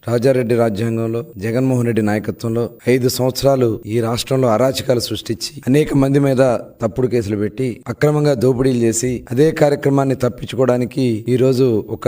రాజారెడ్డి రాజ్యాంగంలో జగన్మోహన్ రెడ్డి నాయకత్వంలో 5 సంవత్సరాలు ఈ రాష్ట్రంలో అరాచకాలు సృష్టించి అనేక మంది మీద తప్పుడు కేసులు పెట్టి అక్రమంగా దోపిడీలు చేసి అదే కార్యక్రమాన్ని తప్పించుకోవడానికి ఈ రోజు ఒక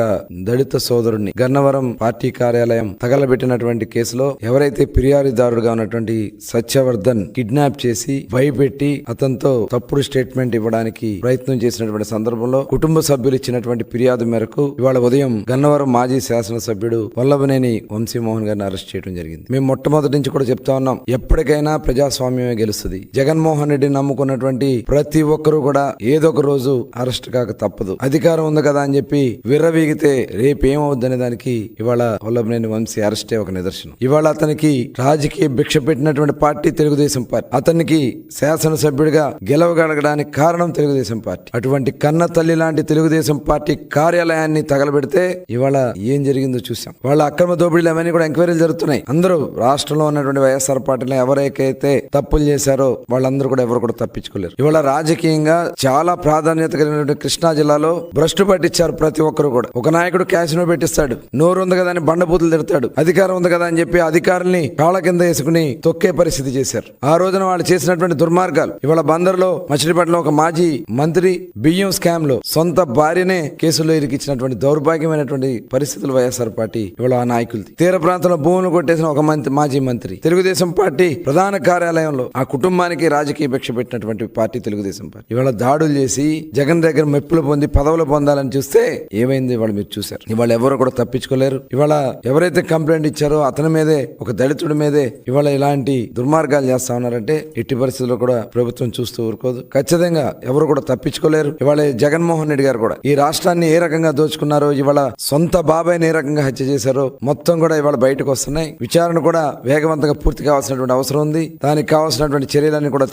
దళిత సోదరుడిని గన్నవరం పార్టీ కార్యాలయం తగలబెట్టినటువంటి కేసులో ఎవరైతే ఫిర్యాదుదారుడుగా ఉన్నటువంటి సత్యవర్ధన్ కిడ్నాప్ చేసి భయపెట్టి అతనితో తప్పుడు స్టేట్మెంట్ ఇవ్వడానికి ప్రయత్నం చేసినటువంటి సందర్భంలో కుటుంబ సభ్యులు ఇచ్చినటువంటి ఫిర్యాదు మేరకు ఇవాళ ఉదయం గన్నవరం మాజీ శాసనసభ్యుడు వల్లభనేని వంశీమోహన్ గారిని అరెస్ట్ చేయడం జరిగింది. మేము మొట్టమొదటి నుంచి కూడా చెప్తా ఉన్నాం, ఎప్పటికైనా ప్రజాస్వామ్యమే గెలుస్తుంది. జగన్మోహన్ రెడ్డిని నమ్ముకున్నటువంటి ప్రతి ఒక్కరూ కూడా ఏదో ఒక రోజు అరెస్ట్ కాక తప్పదు. అధికారం ఉంది కదా అని చెప్పి విర్రవీగితే రేపేమవుద్దనే దానికి ఇవాళ వల్లభనేని వంశీ అరెస్టే ఒక నిదర్శనం. ఇవాళ అతనికి రాజకీయ భిక్ష పెట్టినటువంటి పార్టీ తెలుగుదేశం పార్టీ. అతనికి శాసనసభ్యుడిగా గెలవగలగడానికి కారణం తెలుగుదేశం పార్టీ. అటువంటి కన్న తల్లి లాంటి తెలుగుదేశం పార్టీ కార్యాలయాన్ని తగలబెడితే ఇవాళ ఏం జరిగిందో చూసాం. వాళ్ళ అక్రమ దోపిడీలు అవన్నీ కూడా ఎంక్వైరీలు జరుగుతున్నాయి. అందరూ రాష్ట్రంలో ఉన్నటువంటి వైఎస్ఆర్ పార్టీలో ఎవరైతే తప్పులు చేశారో వాళ్ళందరూ కూడా ఎవరు కూడా తప్పించుకోలేరు. ఇవాళ రాజకీయంగా చాలా ప్రాధాన్యత కలిగినటువంటి కృష్ణా జిల్లాలో భ్రష్టు పట్టించారు ప్రతి ఒక్కరు కూడా. ఒక నాయకుడు క్యాసినో పెట్టిస్తాడు, నోరు ఉంది కదా అని బండబూతులు తిడతాడు, అధికారం ఉంది కదా అని చెప్పి అధికారుల్ని కాళ్ళ కింద వేసుకుని తొక్కే పరిస్థితి చేశారు. ఆ రోజున వాళ్ళు చేసినటువంటి దుర్మార్గాలు ఇవాళ బందర్లో మచిలీపట్నంలో ఒక మాజీ మంత్రి బియ్యం స్కామ్ లో సొంత భార్యనే కేసులో ఇరికిచ్చినటువంటి దౌర్భాగ్యమైనటువంటి పరిస్థితులు వైఎస్ఆర్ పార్టీ ఇవాళ ఆ నాయకులది. తీర ప్రాంతంలో భూములు కొట్టేసిన ఒక మాజీ మంత్రి. తెలుగుదేశం పార్టీ ప్రధాన కార్యాలయంలో ఆ కుటుంబానికి రాజకీయ భిక్ష పెట్టినటువంటి పార్టీ తెలుగుదేశం పార్టీ. ఇవాళ దాడులు చేసి జగన్ దగ్గర మెప్పులు పొంది పదవులు పొందాలని చూస్తే ఏమైంది ఇవాళ మీరు చూశారు. ఇవాళ ఎవరు కూడా తప్పించుకోలేరు. ఇవాళ ఎవరైతే కంప్లైంట్ ఇచ్చారో అతని మీదే, ఒక దళితుడి మీదే ఇవాళ ఇలాంటి దుర్మార్గాలు చేస్తా ఉన్నారంటే ఎట్టి పరిస్థితుల్లో కూడా ప్రభుత్వం చూస్తూ ఊరుకోదు. ఖచ్చితంగా ఎవరు కూడా తప్పించుకోలేరు. ఇవాళ జగన్మోహన్ రెడ్డి గారు కూడా ఈ రాష్ట్రాన్ని ఏ రకంగా దోచుకున్నారో, ఇవాళ సొంత బాబాయ్ని ఏ రకంగా హత్య చేశారో మొత్తం కూడా ఇవాళ బయటకు వస్తున్నాయి. విచారణ కూడా వేగవంతంగా పూర్తి కావాల్సినటువంటి అవసరం ఉంది. దానికి కావాల్సినటువంటి చర్యలన్నీ కూడా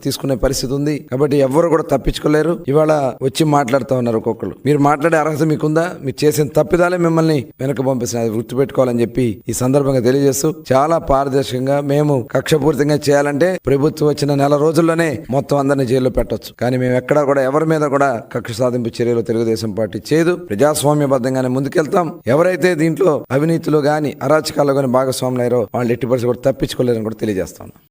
తీసుకునే పరిస్థితి ఉంది. కాబట్టి ఎవరు కూడా తప్పించుకోలేరు. ఇవాళ వచ్చి మాట్లాడుతూ ఉన్నారు ఒక్కొక్కరు. మీరు మాట్లాడే అర్హత మీకుందా? మీరు చేసిన తప్పిదాలే మిమ్మల్ని వెనక పంపిస్తున్నారు. అది గుర్తుపెట్టుకోవాలని చెప్పి ఈ సందర్భంగా తెలియజేస్తూ, చాలా పారదర్శకంగా మేము కక్షపూరితంగా చేయాలంటే ప్రభుత్వం వచ్చిన నెల రోజుల్లోనే మొత్తం అందరినీ జైల్లో పెట్టొచ్చు. కానీ మేము ఎక్కడా కూడా ఎవరి మీద కూడా కక్ష సాధింపు చర్యలు తెలుగుదేశం పార్టీ చేయదు. ప్రజాస్వామ్యబద్ధంగానే ముందుకెళ్తాం. ఎవరైతే దీంట్లో అవినీతిలో గాని అరాచకాల్లో గాని భాగస్వాములయ్యారో వాళ్ళు ఎట్టి పరిస్థితుల్లో తప్పించుకోలేరని కూడా తెలియజేస్తాను.